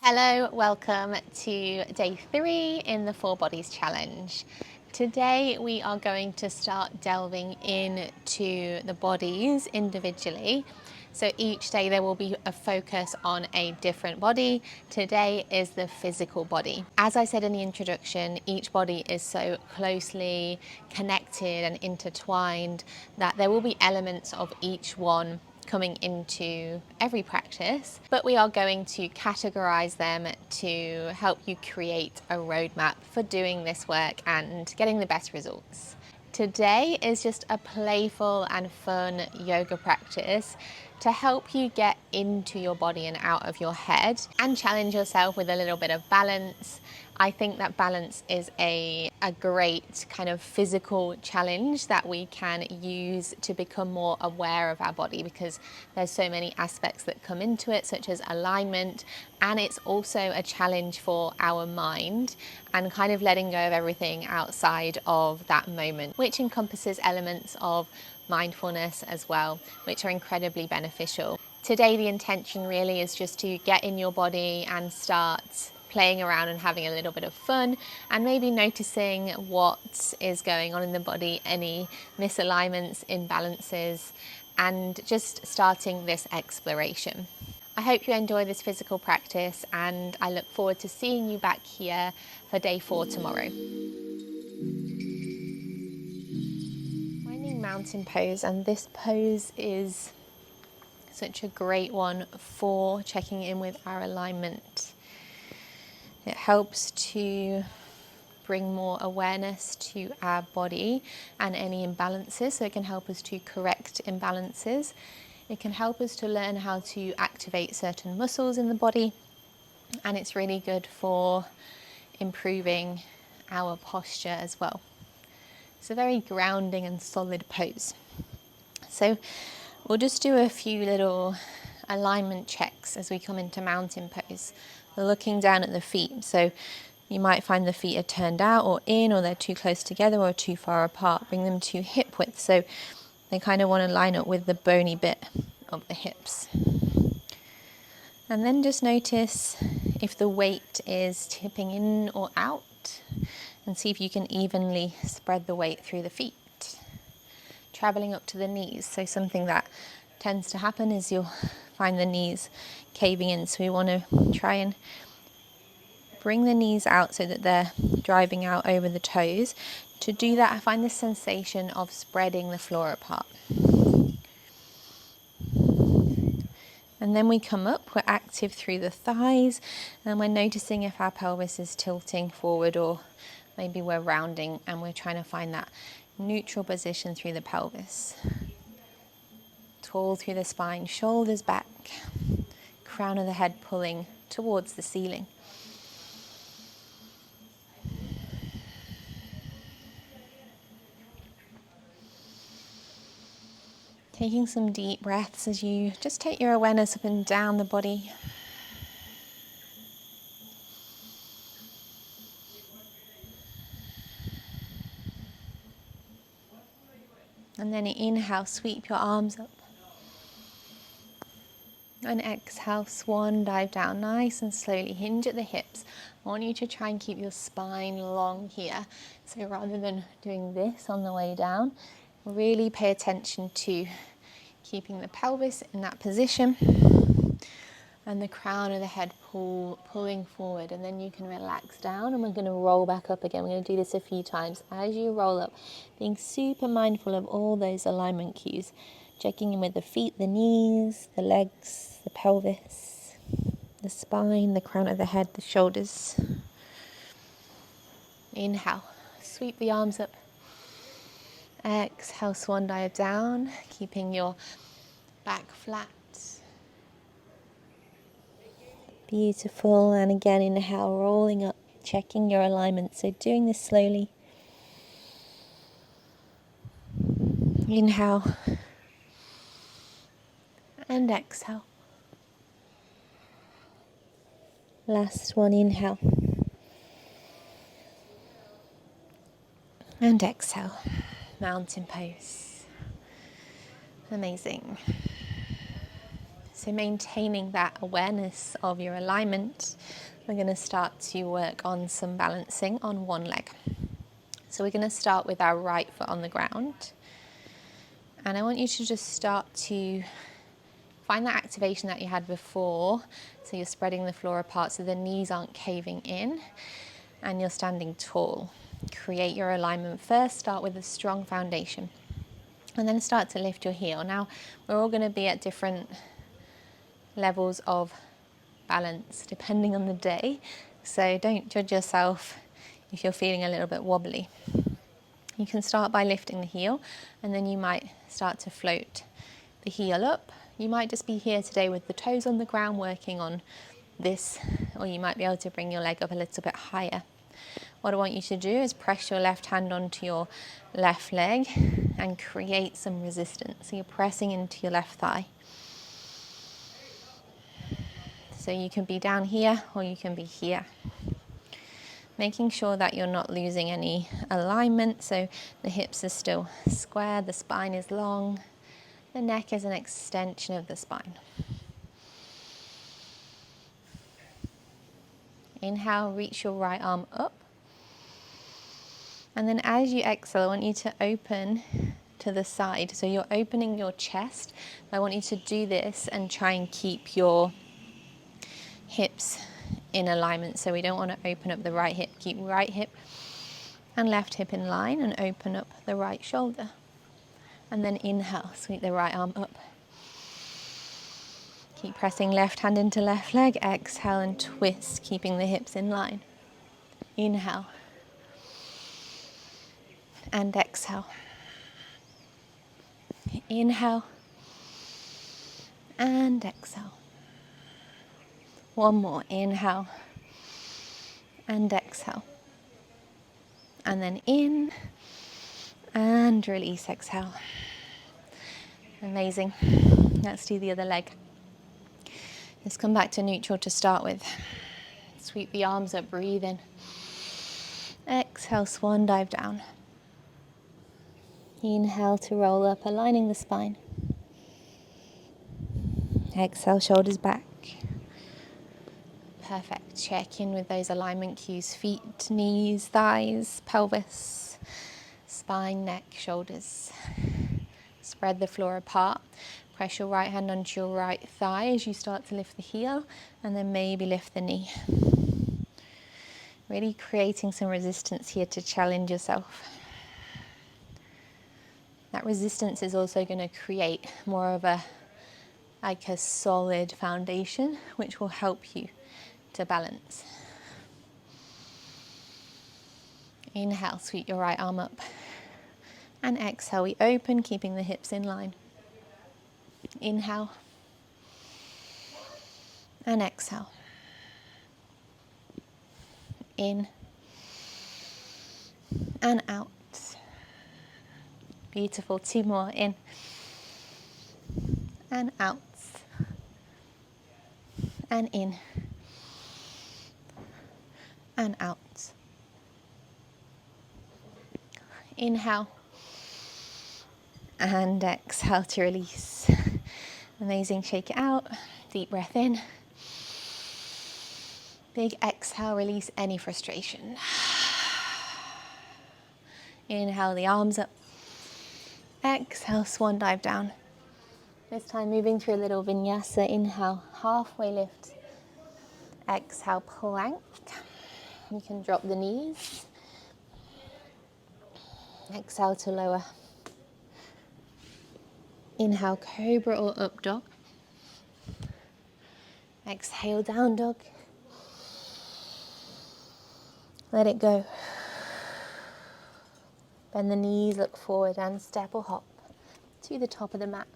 Hello, welcome to day 3 in the 4 Bodies Challenge. Today we are going to start delving into the bodies individually. So each day there will be a focus on a different body. Today is the physical body. As I said in the introduction, each body is so closely connected and intertwined that there will be elements of each one coming into every practice, but we are going to categorize them to help you create a roadmap for doing this work and getting the best results. Today is just a playful and fun yoga practice to help you get into your body and out of your head and challenge yourself with a little bit of balance. I think that balance is a great kind of physical challenge that we can use to become more aware of our body, because there's so many aspects that come into it, such as alignment, and it's also a challenge for our mind and kind of letting go of everything outside of that moment, which encompasses elements of mindfulness as well, which are incredibly beneficial. Today the intention really is just to get in your body and start playing around and having a little bit of fun, and maybe noticing what is going on in the body, any misalignments, imbalances, and just starting this exploration. I hope you enjoy this physical practice, and I look forward to seeing you back here for day 4 tomorrow. Finding mountain pose, and this pose is such a great one for checking in with our alignment. It helps to bring more awareness to our body and any imbalances, so it can help us to correct imbalances. It can help us to learn how to activate certain muscles in the body, and it's really good for improving our posture as well. It's a very grounding and solid pose. So we'll just do a few little alignment checks as we come into mountain pose. We're looking down at the feet, so you might find the feet are turned out or in, or they're too close together or too far apart. Bring them to hip width, so they kind of want to line up with the bony bit of the hips. And then just notice if the weight is tipping in or out, and see if you can evenly spread the weight through the feet. Traveling up to the knees, so something that tends to happen is you'll find the knees caving in, so we want to try and bring the knees out so that they're driving out over the toes. To do that, I find this sensation of spreading the floor apart. And then we come up, we're active through the thighs, and we're noticing if our pelvis is tilting forward, or maybe we're rounding and we're trying to find that neutral position through the pelvis. Tall through the spine, shoulders back, crown of the head pulling towards the ceiling. Taking some deep breaths as you just take your awareness up and down the body. And then inhale, sweep your arms up. And exhale, swan dive down nice and slowly. Hinge at the hips. I want you to try and keep your spine long here. So rather than doing this on the way down, really pay attention to keeping the pelvis in that position and the crown of the head pulling forward. And then you can relax down, and we're going to roll back up again. We're going to do this a few times. As you roll up, being super mindful of all those alignment cues. Checking in with the feet, the knees, the legs, the pelvis, the spine, the crown of the head, the shoulders. Inhale, sweep the arms up. Exhale, swan dive down, keeping your back flat. Beautiful. And again, inhale, rolling up, checking your alignment. So doing this slowly. Inhale. And exhale. Last one, inhale. And exhale. Mountain pose. Amazing. So maintaining that awareness of your alignment, we're going to start to work on some balancing on one leg. So we're going to start with our right foot on the ground. And I want you to just start to find that activation that you had before. So you're spreading the floor apart so the knees aren't caving in and you're standing tall. Create your alignment first, start with a strong foundation. And then start to lift your heel. Now, we're all going to be at different levels of balance depending on the day. So don't judge yourself if you're feeling a little bit wobbly. You can start by lifting the heel and then you might start to float the heel up. You might just be here today with the toes on the ground working on this, or you might be able to bring your leg up a little bit higher. What I want you to do is press your left hand onto your left leg and create some resistance. So you're pressing into your left thigh. So you can be down here or you can be here. Making sure that you're not losing any alignment, so the hips are still square, the spine is long, the neck is an extension of the spine. Inhale, reach your right arm up. And then as you exhale, I want you to open to the side. So you're opening your chest. I want you to do this and try and keep your hips in alignment. So we don't want to open up the right hip. Keep right hip and left hip in line and open up the right shoulder. And then inhale, sweep the right arm up. Keep pressing left hand into left leg. Exhale and twist, keeping the hips in line. Inhale. And exhale. Inhale. And exhale. One more. Inhale. And exhale. And then in. And release. Exhale. Amazing. Let's do the other leg. Let's come back to neutral to start with. Sweep the arms up, breathe in. Exhale, swan dive down. Inhale to roll up, aligning the spine. Exhale, shoulders back. Perfect. Check in with those alignment cues. Feet, knees, thighs, pelvis, spine, neck, shoulders. Spread the floor apart. Press your right hand onto your right thigh as you start to lift the heel, and then maybe lift the knee. Really creating some resistance here to challenge yourself. That resistance is also going to create more of a solid foundation, which will help you to balance. Inhale, sweep your right arm up. And exhale, we open, keeping the hips in line. Inhale. And exhale. In. And out. Beautiful. Two more. In. And out. And in. And out. Inhale. And exhale to release. Amazing. Shake it out. Deep breath in. Big exhale. Release any frustration. Inhale the arms up. Exhale, swan dive down. This time moving through a little vinyasa. Inhale, halfway lift. Exhale, plank. You can drop the knees. Exhale to lower. Inhale, cobra or up dog. Exhale, down dog. Let it go. Bend the knees, look forward and step or hop to the top of the mat.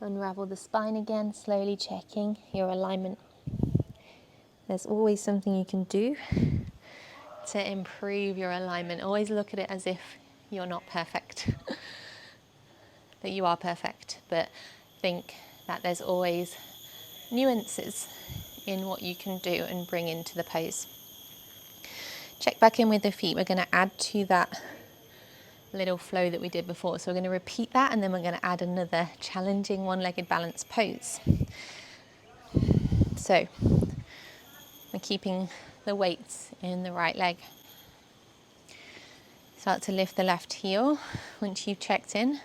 Unravel the spine again, slowly checking your alignment. There's always something you can do to improve your alignment. Always look at it as if you're not perfect. That you are perfect, but think that there's always nuances in what you can do and bring into the pose. Check back in with the feet. We're going to add to that little flow that we did before. So we're going to repeat that, and then we're going to add another challenging one-legged balance pose. So we're keeping the weights in the right leg. Start to lift the left heel. Once you've checked in,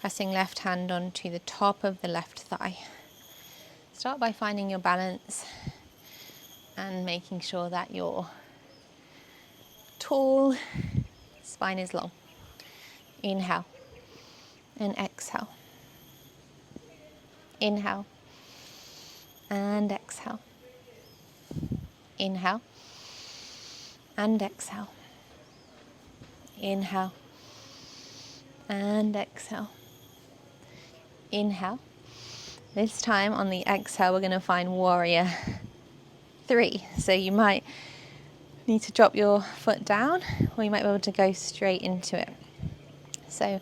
pressing left hand onto the top of the left thigh. Start by finding your balance and making sure that you're tall, spine is long. Inhale and exhale. Inhale and exhale. Inhale and exhale. Inhale and exhale. Inhale. This time on the exhale, we're going to find warrior 3. So you might need to drop your foot down, or you might be able to go straight into it. So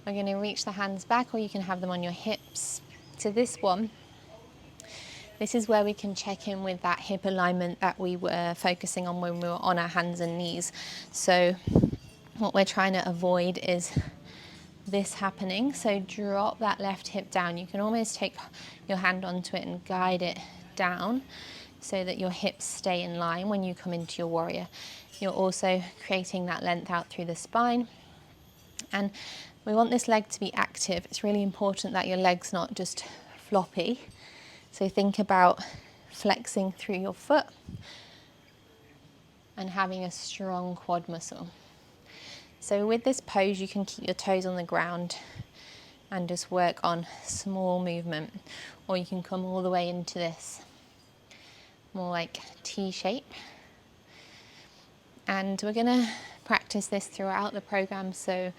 we're going to reach the hands back, or you can have them on your hips. So this one, this is where we can check in with that hip alignment that we were focusing on when we were on our hands and knees. So what we're trying to avoid is this happening. So drop that left hip down. You can almost take your hand onto it and guide it down so that your hips stay in line when you come into your warrior. You're also creating that length out through the spine. And we want this leg to be active. It's really important that your leg's not just floppy. So think about flexing through your foot and having a strong quad muscle. So with this pose, you can keep your toes on the ground and just work on small movement, or you can come all the way into this more like T shape. And we're going to practice this throughout the program, so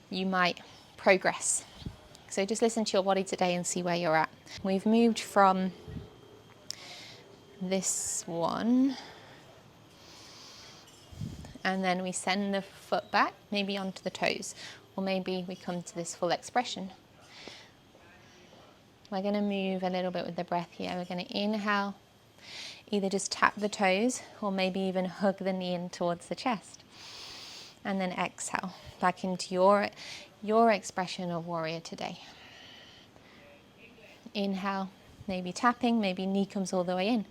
you might progress. So just listen to your body today and see where you're at. We've moved from this one, and then we send the foot back, maybe onto the toes, or maybe we come to this full expression. We're going to move a little bit with the breath here. We're going to inhale, either just tap the toes, or maybe even hug the knee in towards the chest. And then exhale, back into your expression of warrior today. Inhale, maybe tapping, maybe knee comes all the way in.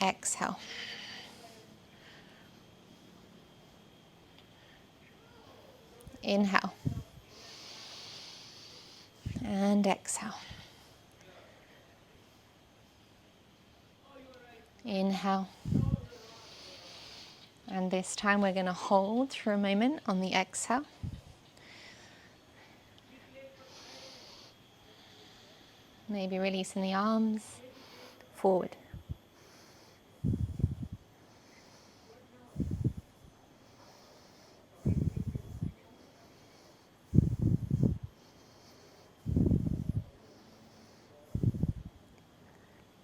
Exhale. Inhale. And exhale. Inhale. And this time we're going to hold for a moment on the exhale. Maybe releasing the arms forward.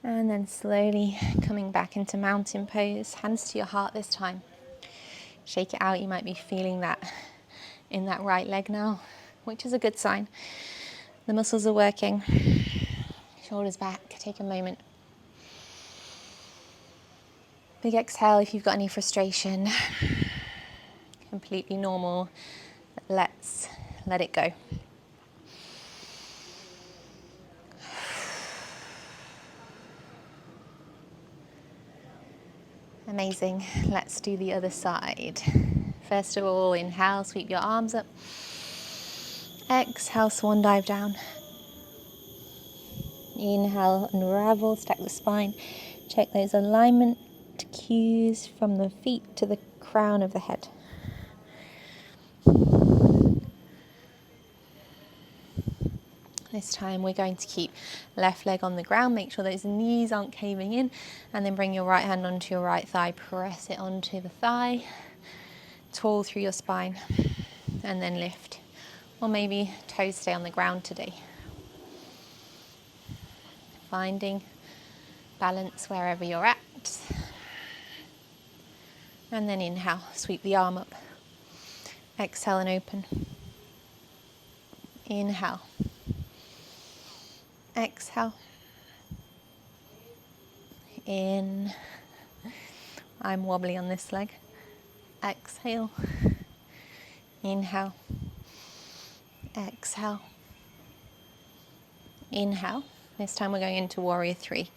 And then slowly coming back into mountain pose, hands to your heart this time. Shake it out, you might be feeling that in that right leg now, which is a good sign. The muscles are working. Shoulders back, take a moment. Big exhale if you've got any frustration. Completely normal. Let's let it go. Amazing. Let's do the other side. First of all, inhale, sweep your arms up. Exhale, swan dive down. Inhale, unravel, stack the spine. Check those alignment cues from the feet to the crown of the head. This time we're going to keep left leg on the ground. Make sure those knees aren't caving in, and then bring your right hand onto your right thigh. Press it onto the thigh. Tall through your spine, and then lift. Or maybe toes stay on the ground today. Finding balance wherever you're at. And then inhale, sweep the arm up. Exhale and open. Inhale. Exhale. In. I'm wobbly on this leg. Exhale. Inhale. Exhale. Inhale. This time we're going into warrior three.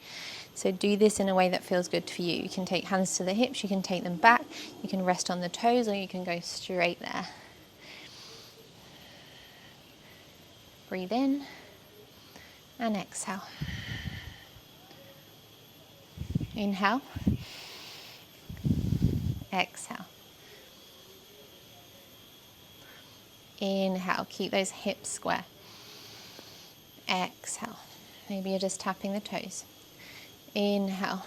So do this in a way that feels good for you. You can take hands to the hips, you can take them back, you can rest on the toes, or you can go straight there. Breathe in and exhale. Inhale. Exhale. Inhale. Keep those hips square. Exhale. Maybe you're just tapping the toes. Inhale.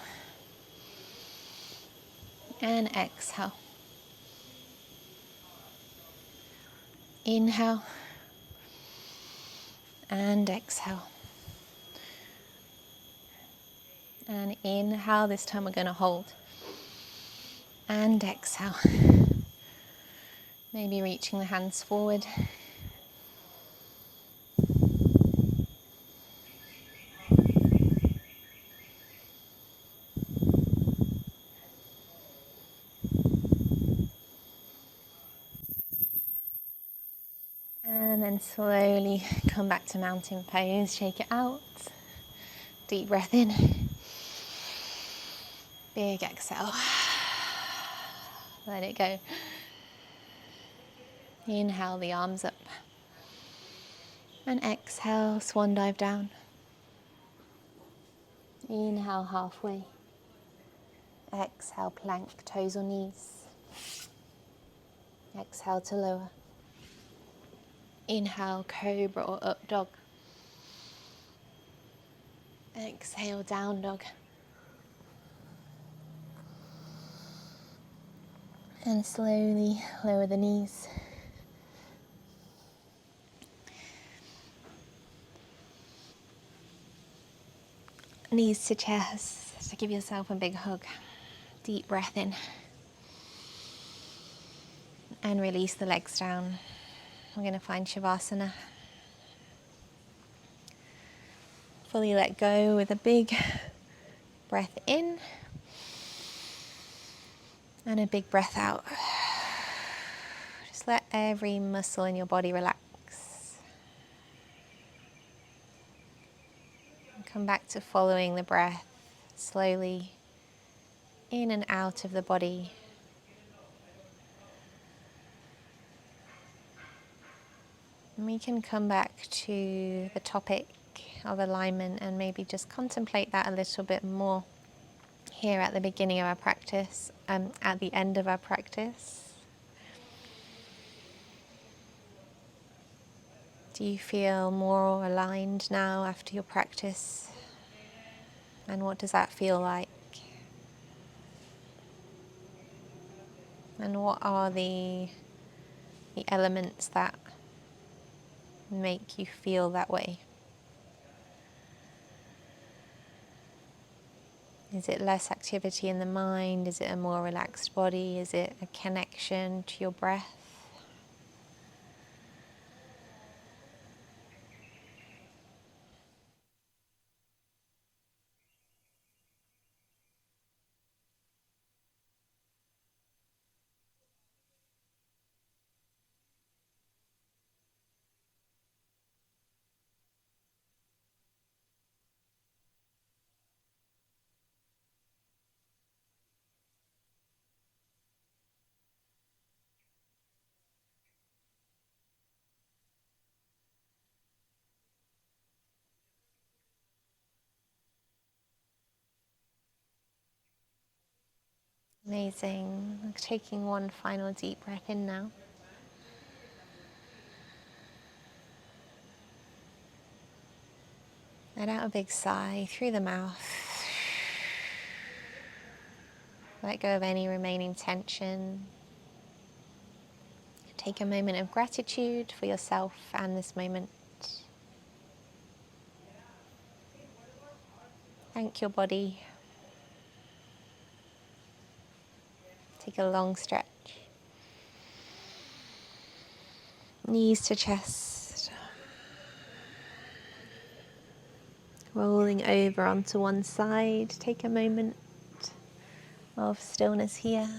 And exhale. Inhale. And exhale. And inhale. This time we're going to hold. And exhale. Maybe reaching the hands forward. And then slowly come back to mountain pose. Shake it out. Deep breath in. Big exhale. Let it go. Inhale the arms up. And exhale, swan dive down. Inhale halfway. Exhale, plank, toes or knees. Exhale to lower. Inhale, cobra or up dog. Exhale, down dog. And slowly lower the knees. Knees to chest. So give yourself a big hug. Deep breath in. And release the legs down. We're going to find Shavasana. Fully let go with a big breath in. And a big breath out. Just let every muscle in your body relax. And come back to following the breath slowly in and out of the body. And we can come back to the topic of alignment and maybe just contemplate that a little bit more here at the beginning of our practice, at the end of our practice. Do you feel more aligned now after your practice? And what does that feel like? And what are the elements that make you feel that way? Is it less activity in the mind? Is it a more relaxed body? Is it a connection to your breath? Amazing. Taking one final deep breath in now. Let out a big sigh through the mouth. Let go of any remaining tension. Take a moment of gratitude for yourself and this moment. Thank your body. Take a long stretch. Knees to chest. Rolling over onto one side. Take a moment of stillness here.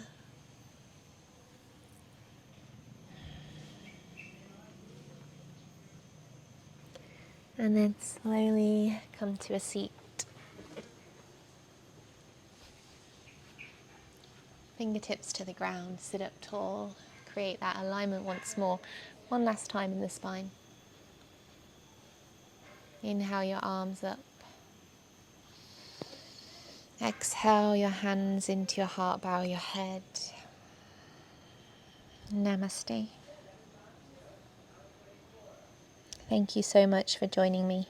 And then slowly come to a seat. Fingertips to the ground, sit up tall, create that alignment once more. One last time in the spine. Inhale your arms up. Exhale your hands into your heart, bow your head. Namaste. Thank you so much for joining me.